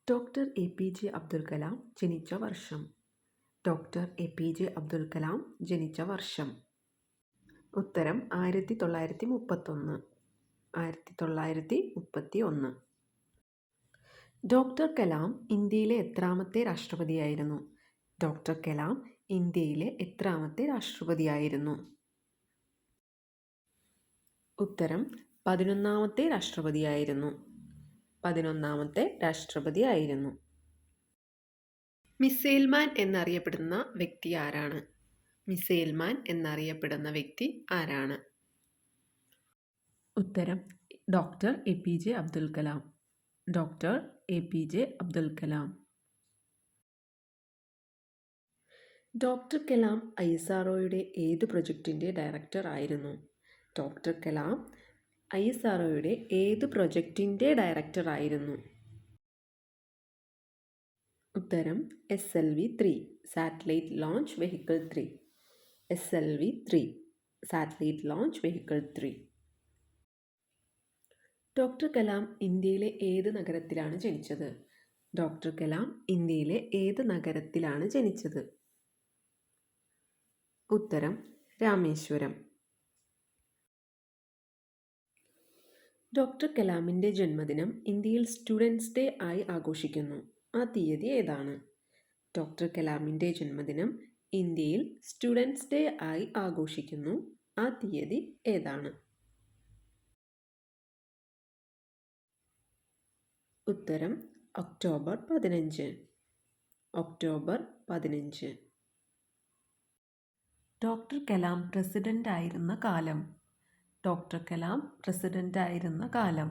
Doctor A P J Abdul Kalam ജനിച്ച വർഷം. Doctor A P J Abdul Kalam ജനിച്ച വർഷം. ഉത്തരം 1931. 1931. ഡോക്ടർ കലാം ഇന്ത്യയിലെ എത്രാമത്തെ രാഷ്ട്രപതിയായിരുന്നു? ഡോക്ടർ കലാം ഇന്ത്യയിലെ എത്രാമത്തെ രാഷ്ട്രപതിയായിരുന്നു? ഉത്തരം 11ാമത്തെ രാഷ്ട്രപതിയായിരുന്നു. 11ാമത്തെ രാഷ്ട്രപതിയായിരുന്നു. മിസൈൽ മാൻ എന്നറിയപ്പെടുന്ന വ്യക്തി ആരാണ്? മിസൈൽ മാൻ എന്നറിയപ്പെടുന്ന വ്യക്തി ആരാണ്? ഉത്തരം doctor A P J Abdul Kalam. Doctor A P J Abdul Kalam. Doctor Kalam ISROയുടെ ഏത് പ്രൊജക്റ്റിൻ്റെ ഡയറക്ടർ ആയിരുന്നു? ഡോക്ടർ കലാം ISROയുടെ ഏത് പ്രൊജക്റ്റിൻ്റെ ഡയറക്ടർ ആയിരുന്നു? ഉത്തരം SLV-3 satellite launch vehicle 3. SLV-3 satellite launch vehicle 3. Doctor Kalam ഇന്ത്യയിലെ ഏത് നഗരത്തിലാണ് ജനിച്ചത്? ഡോക്ടർ കലാം ഇന്ത്യയിലെ ഏത് നഗരത്തിലാണ് ജനിച്ചത്? ഉത്തരം രാമേശ്വരം. ഡോക്ടർ കലാമിൻ്റെ ജന്മദിനം ഇന്ത്യയിൽ സ്റ്റുഡൻസ് ഡേ ആയി ആഘോഷിക്കുന്നു. ആ തീയതി ഏതാണ്? ഡോക്ടർ കലാമിൻ്റെ ജന്മദിനം ഇന്ത്യയിൽ സ്റ്റുഡൻസ് ഡേ ആയി ആഘോഷിക്കുന്നു. ആ തീയതി ഏതാണ്? ഉത്തരം October 15. October 15. Doctor Kalam president ആയിരുന്ന കാലം. ഡോക്ടർ കലാം പ്രസിഡന്റ് ആയിരുന്ന കാലം.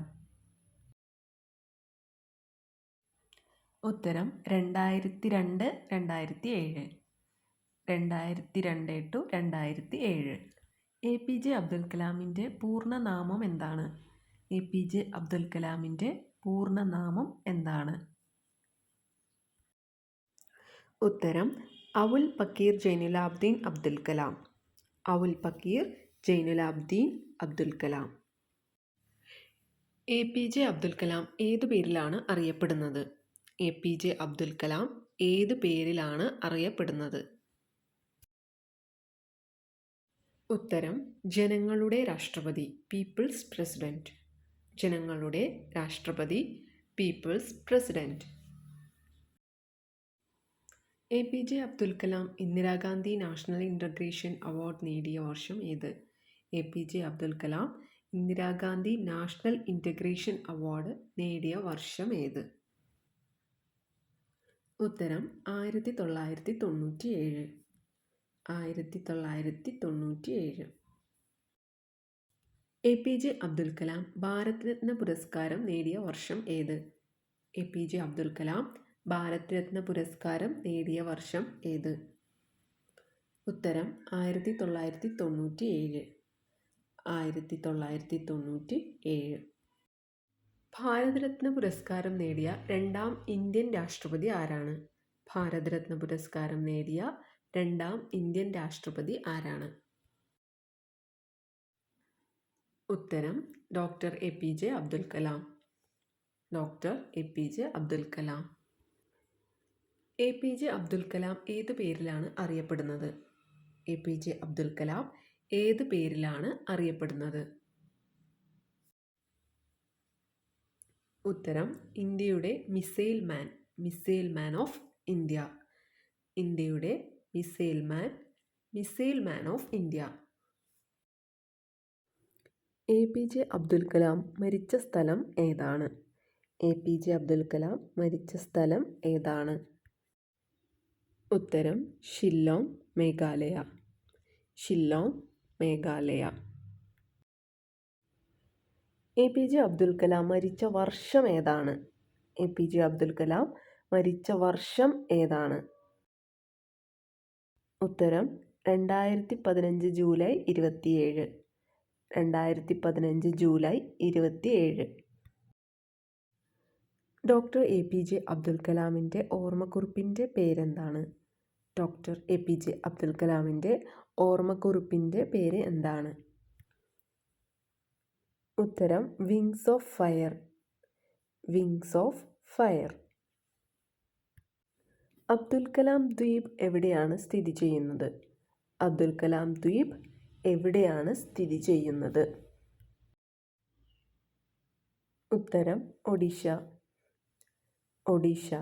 ഉത്തരം 2002, 2007. 2002 to 2007. A P J Abdul കലാമിൻ്റെ പൂർണ്ണനാമം എന്താണ്? എ പി ജെ അബ്ദുൽ കലാമിൻ്റെ പൂർണ്ണനാമം എന്താണ്? ഉത്തരം Avul Pakir Jainulabdeen Abdul Kalam. Avul Pakir Jainulabdeen Abdul Kalam. A P J Abdul Kalam ഏതു പേരിലാണ് അറിയപ്പെടുന്നത്? A P J Abdul Kalam ഏതു പേരിലാണ് അറിയപ്പെടുന്നത്? ഉത്തരം ജനങ്ങളുടെ രാഷ്ട്രപതി, പീപ്പിൾസ് പ്രസിഡന്റ്. ജനങ്ങളുടെ രാഷ്ട്രപതി, people's president. A P J Abdul Kalam Indira Gandhi national integration award നേടിയ വർഷം ഏത്? A P J Abdul Kalam Indira Gandhi national integration award നേടിയ വർഷം ഏത്? ഉത്തരം 1997. 1997. A P J Abdul Kalam Bharat Ratna പുരസ്കാരം നേടിയ വർഷം ഏത്? A P J Abdul Kalam Bharat Ratna പുരസ്കാരം നേടിയ വർഷം ഏത്? ഉത്തരം 1997. 1997. ഭാരത് രത്ന പുരസ്കാരം നേടിയ രണ്ടാം ഇന്ത്യൻ രാഷ്ട്രപതി ആരാണ്? ഭാരത് രത്ന പുരസ്കാരം നേടിയ രണ്ടാം ഇന്ത്യൻ രാഷ്ട്രപതി ആരാണ്? ഉത്തരം doctor A P J Abdul Kalam. Doctor A P J Abdul Kalam. A P J Abdul Kalam ഏതു പേരിലാണ് അറിയപ്പെടുന്നത്? A P J Abdul Kalam ഏതു പേരിലാണ് അറിയപ്പെടുന്നത്? ഉത്തരം ഇന്ത്യയുടെ missile man. Missile man of India. ഇന്ത്യയുടെ missile man. Missile man of India. A P J Abdul Kalam മരിച്ച സ്ഥലം ഏതാണ്? A P J Abdul Kalam മരിച്ച സ്ഥലം ഏതാണ്? ഉത്തരം Shillong, Meghalaya. Shillong, Meghalaya. A P J Abdul Kalam മരിച്ച വർഷം ഏതാണ്? A P J Abdul Kalam മരിച്ച വർഷം ഏതാണ്? ഉത്തരം 2015 July 27. 2015 July 27. Doctor A P J Abdul കലാമിൻ്റെ ഓർമ്മക്കുറിപ്പിൻ്റെ പേരെന്താണ്? Doctor A P J Abdul കലാമിൻ്റെ ഓർമ്മക്കുറിപ്പിൻ്റെ പേര് എന്താണ്? ഉത്തരം wings of fire. Wings of fire. Abdul Kalam ദ്വീപ് എവിടെയാണ് സ്ഥിതി ചെയ്യുന്നത്? അബ്ദുൽ കലാം ദ്വീപ് എവിടെയാണ് സ്ഥിതി ചെയ്യുന്നത്? ഉത്തരം ഒഡീഷ. ഒഡീഷ.